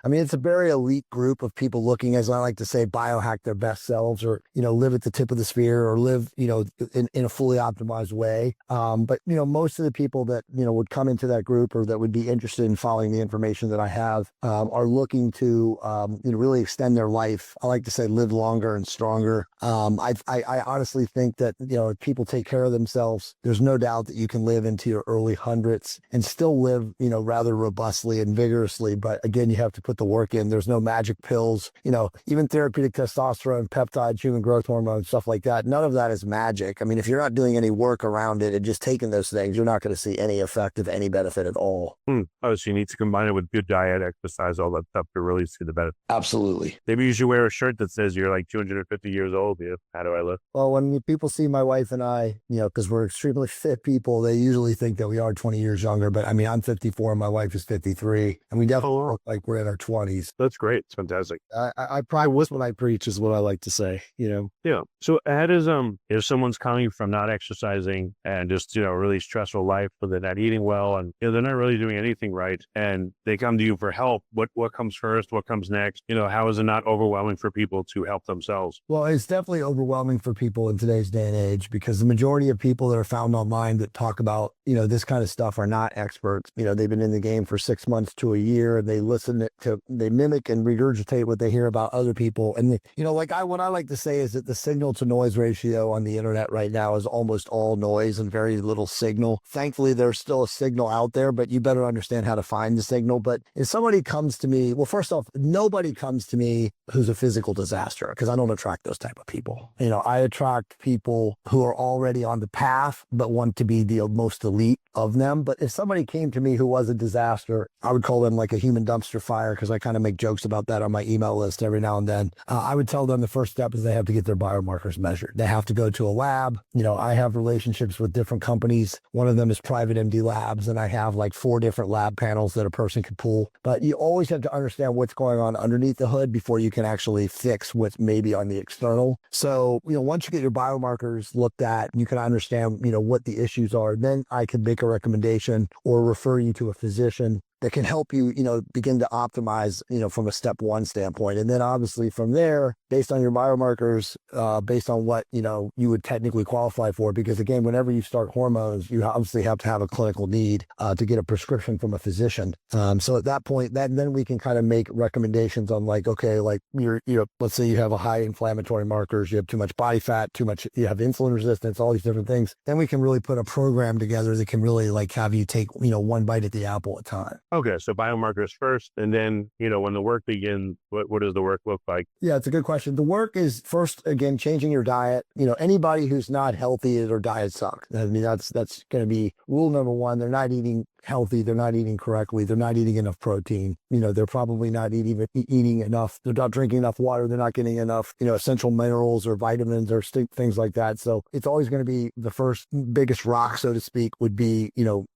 I mean, it's a very elite group of people looking, as I like to say, biohack their best selves, or, live at the tip of the spear, or live, in a fully optimized way. But, most of the people that, would come into that group or that would be interested in following the information that I have, are looking to, really extend their life. I like to say live longer and stronger. I honestly think that, if people take care of themselves, there's no doubt that you can live into your early hundreds and still live, rather robustly and vigorously. But again, you have to put the work in. There's no magic pills, even therapeutic testosterone, peptides, human growth hormone, stuff like that. None of that is magic. I mean, if you're not doing any work around it and just taking those things, you're not going to see any effect of any benefit at all. Oh, so you need to combine it with good diet, exercise, all that stuff to really see the benefit. Absolutely. Maybe you should wear a shirt that says you're like 250 years old. Yeah. How do I look? Well, when people see my wife and I, because we're extremely fit people, they usually think that we are 20 years younger. But I mean, I'm 54 and my wife is 53, and we definitely look like we're in our 20s. That's great. It's fantastic. I practice what I preach is what I like to say, Yeah. So how does, if someone's coming from not exercising and just, a really stressful life, but they're not eating well and, they're not really doing anything right, and they come to you for help, what comes first? What comes next? How is it not overwhelming for people to help themselves? Well, it's definitely overwhelming for people in today's day and age, because the majority of people that are found online that talk about, this kind of stuff are not experts. They've been in the game for 6 months to a year, and they they mimic and regurgitate what they hear about other people. And, what I like to say is that the signal to noise ratio on the internet right now is almost all noise and very little signal. Thankfully, there's still a signal out there, but you better understand how to find the signal. But if somebody comes to me, well, first off, nobody comes to me who's a physical disaster, because I don't attract those type of people. I attract people who are already on the path, but want to be the most elite of them. But if somebody came to me who was a disaster, I would call them like a human dumpster fire, because I kind of make jokes about that on my email list every now and then. I would tell them the first step is they have to get their biomarkers measured. They have to go to a lab. I have relationships with different companies. One of them is Private MD Labs, and I have like 4 different lab panels that a person can pull. But you always have to understand what's going on underneath the hood before you can actually fix what's maybe on the external. So, once you get your biomarkers looked at, you can understand, what the issues are. Then I can make a recommendation or refer you to a physician that can help you, begin to optimize, from a step 1 standpoint. And then obviously from there, based on your biomarkers, based on what, you would technically qualify for, because again, whenever you start hormones, you obviously have to have a clinical need to get a prescription from a physician. So at that point, then we can kind of make recommendations on like, okay, like let's say you have a high inflammatory markers, you have too much body fat, you have insulin resistance, all these different things. Then we can really put a program together that can really like have you take, one bite at the apple at a time. Okay, so biomarkers first, and then, when the work begins, what does the work look like? Yeah, it's a good question. The work is first, again, changing your diet. Anybody who's not healthy, their diet sucks. I mean, that's going to be rule number 1. They're not eating healthy. They're not eating correctly. They're not eating enough protein. They're probably not eating enough. They're not drinking enough water. They're not getting enough, essential minerals or vitamins or things like that. So it's always going to be the first biggest rock, so to speak, would be,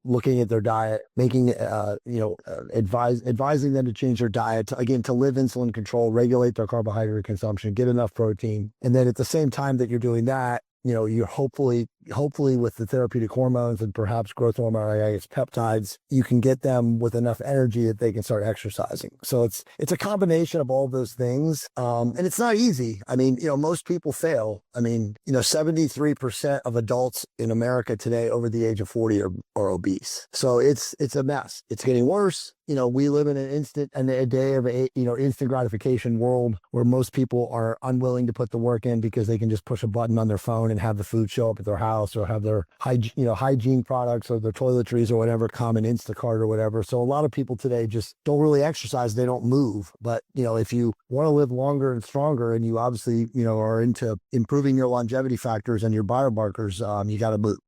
looking at their diet, making, advising them to change their diet to live insulin control, regulate their carbohydrate consumption, get enough protein. And then at the same time that you're doing that, you're hopefully with the therapeutic hormones and perhaps growth hormone, peptides, you can get them with enough energy that they can start exercising. So it's a combination of all those things. And it's not easy. I mean, most people fail. I mean, 73% of adults in America today over the age of 40 are obese. So it's a mess. It's getting worse. We live in a day of instant gratification world where most people are unwilling to put the work in because they can just push a button on their phone and have the food show up at their house, or have their hygiene products or their toiletries or whatever come in Instacart or whatever. So a lot of people today just don't really exercise. They don't move. But, if you want to live longer and stronger, and you obviously, are into improving your longevity factors and your biomarkers, you got to move.